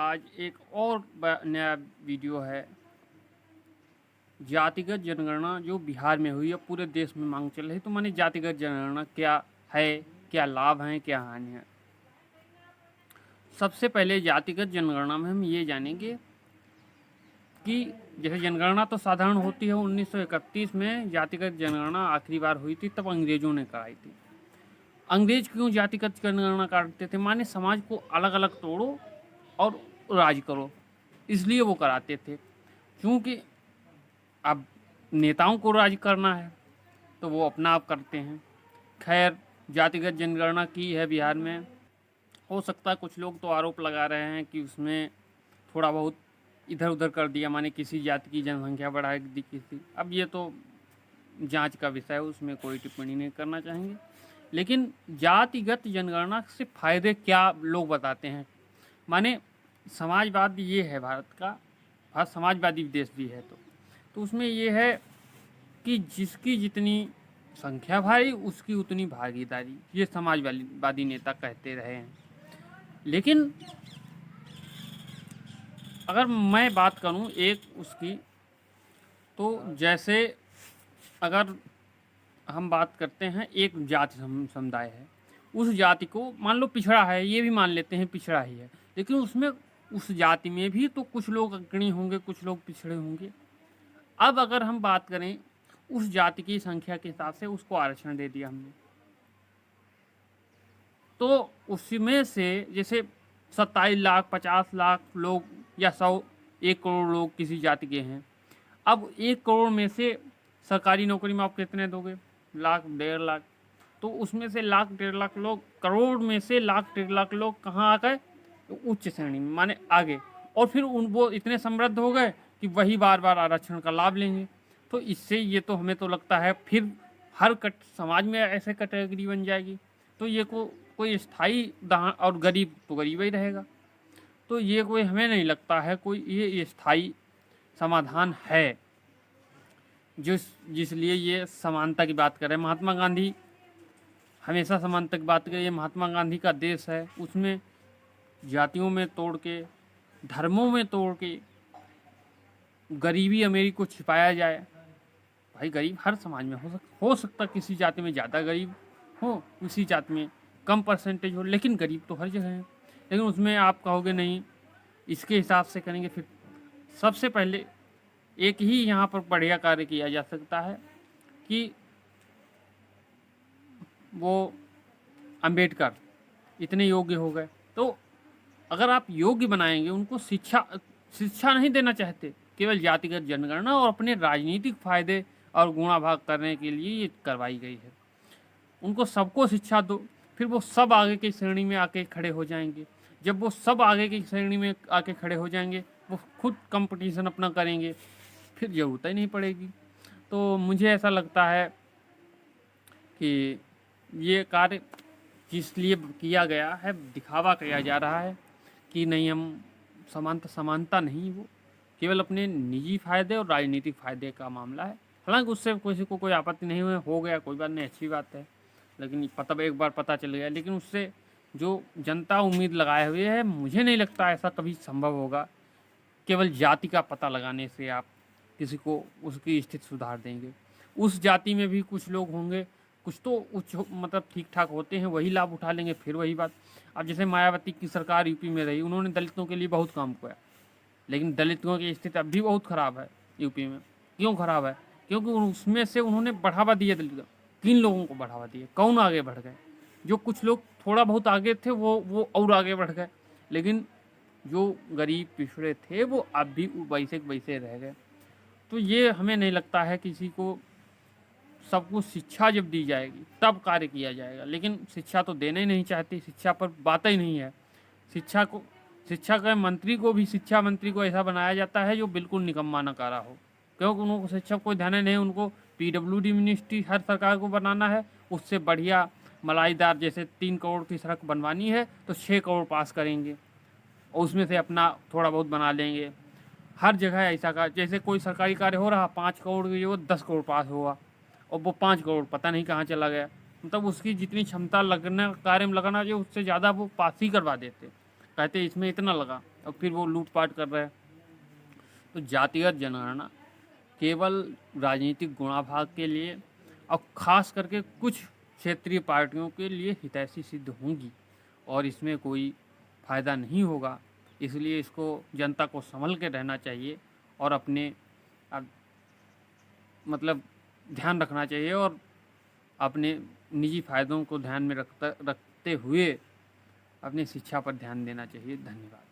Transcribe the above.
आज एक और नया वीडियो है। जातिगत जनगणना जो बिहार में हुई है, पूरे देश में मांग चल रही। तो माने जातिगत जनगणना क्या है, क्या लाभ हैं, क्या हानि है। सबसे पहले जातिगत जनगणना में हम ये जानेंगे कि जैसे जनगणना तो साधारण होती है। 1931 में जातिगत जनगणना आखिरी बार हुई थी, तब अंग्रेजों ने कराई थी। अंग्रेज क्यों जातिगत जनगणना करते थे? माने समाज को अलग अलग तोड़ो और राज करो, इसलिए वो कराते थे। क्योंकि अब नेताओं को राज करना है तो वो अपना आप करते हैं। खैर, जातिगत जनगणना की है बिहार में। हो सकता है कुछ लोग तो आरोप लगा रहे हैं कि उसमें थोड़ा बहुत इधर उधर कर दिया, माने किसी जाति की जनसंख्या बढ़ा दी किसी। अब ये तो जांच का विषय है, उसमें कोई टिप्पणी नहीं करना चाहेंगे। लेकिन जातिगत जनगणना से फायदे क्या लोग बताते हैं। माने समाजवाद ये है भारत का, भारत समाजवादी देश भी है। तो उसमें ये है कि जिसकी जितनी संख्या भारी उसकी उतनी भागीदारी, ये समाजवादी नेता कहते रहे हैं। लेकिन अगर मैं बात करूं एक उसकी, तो जैसे अगर हम बात करते हैं, एक जाति समुदाय है, उस जाति को मान लो पिछड़ा है, ये भी मान लेते हैं पिछड़ा ही है, लेकिन उसमें उस जाति में भी तो कुछ लोग अग्रणी होंगे, कुछ लोग पिछड़े होंगे। अब अगर हम बात करें उस जाति की संख्या के हिसाब से उसको आरक्षण दे दिया हमने, तो उसमें से जैसे 27 लाख 50 लाख लोग या 100 1 करोड़ लोग किसी जाति के हैं। अब 1 करोड़ में से सरकारी नौकरी में आप कितने दोगे? लाख 1.5 लाख। तो उसमें से लाख 1.5 लाख लोग, करोड़ में से लाख 1.5 लाख लोग कहाँ आ गए? उच्च श्रेणी में, माने आगे। और फिर वो इतने समृद्ध हो गए कि वही बार बार आरक्षण का लाभ लेंगे। तो इससे ये तो हमें तो लगता है फिर हर समाज में ऐसे कैटेगरी बन जाएगी। तो ये कोई स्थायी और गरीब तो गरीब ही रहेगा। तो ये कोई, हमें नहीं लगता है कोई ये स्थायी समाधान है। जिसलिए ये समानता की बात करें, महात्मा गांधी हमेशा समानता की बात करें। ये महात्मा गांधी का देश है, उसमें जातियों में तोड़ के, धर्मों में तोड़ के गरीबी अमीरी को छिपाया जाए। भाई गरीब हर समाज में हो सकता किसी जाति में ज़्यादा गरीब हो, किसी जाति में कम परसेंटेज हो, लेकिन गरीब तो हर जगह है। लेकिन उसमें आप कहोगे नहीं, इसके हिसाब से करेंगे। फिर सबसे पहले एक ही यहाँ पर बढ़िया कार्य किया जा सकता है कि वो अंबेडकर इतने योग्य हो गए, तो अगर आप योग्य बनाएंगे उनको, शिक्षा नहीं देना चाहते, केवल जातिगत जनगणना और अपने राजनीतिक फायदे और गुणाभाग करने के लिए ये करवाई गई है। उनको सबको शिक्षा दो, फिर वो सब आगे की श्रेणी में आके खड़े हो जाएंगे। जब वो सब आगे की श्रेणी में आके खड़े हो जाएंगे, वो खुद कंपटीशन अपना करेंगे, फिर ज़रूरत ही नहीं पड़ेगी। तो मुझे ऐसा लगता है कि ये कार्य जिस लिए किया गया है, दिखावा किया जा रहा है कि नहीं, हम समानता नहीं, वो केवल अपने निजी फायदे और राजनीतिक फायदे का मामला है। हालांकि उससे किसी को कोई आपत्ति नहीं हुई, हो गया कोई बात नहीं, अच्छी बात है। लेकिन एक बार पता चल गया, लेकिन उससे जो जनता उम्मीद लगाए हुए है, मुझे नहीं लगता ऐसा कभी संभव होगा। केवल जाति का पता लगाने से आप किसी को उसकी स्थिति सुधार देंगे। उस जाति में भी कुछ लोग होंगे, कुछ तो उच्च मतलब ठीक ठाक होते हैं, वही लाभ उठा लेंगे। फिर वही बात, अब जैसे मायावती की सरकार यूपी में रही, उन्होंने दलितों के लिए बहुत काम किया, लेकिन दलितों की स्थिति अब भी बहुत ख़राब है यूपी में। क्यों ख़राब है? क्योंकि उसमें से उन्होंने बढ़ावा दिया दलित, किन लोगों को बढ़ावा दिया, कौन आगे बढ़ गए? जो कुछ लोग थोड़ा बहुत आगे थे वो और आगे बढ़ गए, लेकिन जो गरीब पिछड़े थे वो अब भी वैसे वैसे रह गए। तो ये हमें नहीं लगता है किसी को, सबको शिक्षा जब दी जाएगी तब कार्य किया जाएगा। लेकिन शिक्षा तो देना ही नहीं चाहती, शिक्षा पर बात ही नहीं है। शिक्षा के मंत्री को भी, शिक्षा मंत्री को ऐसा बनाया जाता है जो बिल्कुल निकम्मा नकारा हो, क्योंकि उनको शिक्षा कोई ध्यान नहीं। उनको PWD मिनिस्ट्री हर सरकार को बनाना है, उससे बढ़िया मलाईदार, जैसे 3 करोड़ की सड़क बनवानी है तो 6 करोड़ पास करेंगे और उसमें से अपना थोड़ा बहुत बना लेंगे। हर जगह ऐसा का, जैसे कोई सरकारी कार्य हो रहा 5 करोड़ की, वो 10 करोड़ पास हुआ और वो 5 करोड़ पता नहीं कहाँ चला गया। मतलब उसकी जितनी क्षमता लगना, कार्य में लगाना चाहिए, उससे ज़्यादा वो पास ही करवा देते। कहते इसमें इतना लगा और फिर वो लूटपाट कर रहे हैं। तो जातिगत जनगणना केवल राजनीतिक गुणाभाग के लिए और ख़ास करके कुछ क्षेत्रीय पार्टियों के लिए हितैषी सिद्ध होंगी और इसमें कोई फ़ायदा नहीं होगा। इसलिए इसको जनता को संभल के रहना चाहिए और अपने मतलब ध्यान रखना चाहिए और अपने निजी फ़ायदों को ध्यान में रखते हुए अपनी शिक्षा पर ध्यान देना चाहिए। धन्यवाद।